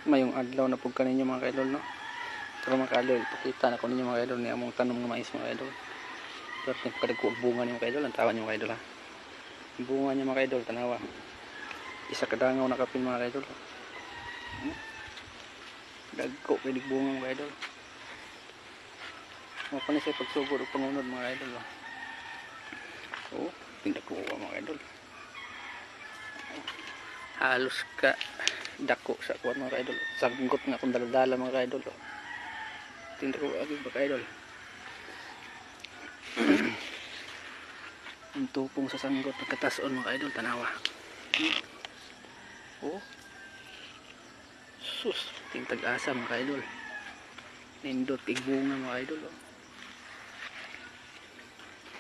Mayong adlaw na pugka ninyo mga kaidol, no? Pero mga kaidol, pakita na ko ninyo mga kaidol ni among tanom ng mais mga kaidol. Pero kadagko ang bunga niyo mga kaidol, ang tawan niyo mga kaidol ha. Ang bunga niya mga kaidol, tanawa. Isa kadangaw na kapin mga kaidol. Dagko pinig bunga mga kaidol. Mga panis ay pagsugod o pangunod mga kaidol. Oh, pindako mga kaidol. Halos ka dako sa kuwan mga kaidol. Sanggot nga kung daladala mga kaidol. Tinda ko agad mga kaidol. Ang tupong sa sanggot nagkatason mga kaidol, tanawa. Oh, sus, tingtag asa mga kaidol. Nindot igbunga mga kaidol.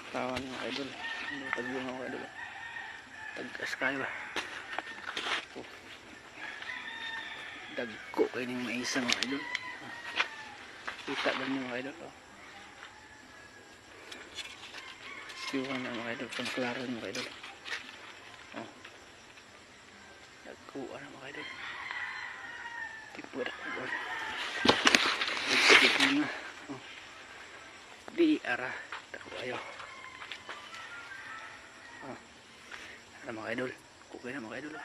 Tawan mga kaidol. Nindot igbunga mga kaidol. Tagas kayo ba? Oh, dagko kayo ng maisa mga kaidol. Kita ganyan mga kaidol. Siwan na mga kaidol, pangklaran mga kaidol. Oh, dagkuan na mga kaidol. Tipo dagkuan. Dagkuan na. Oh, di arah dagko ayo. Oh, ano mga kaidol, kukay na mga kaidol.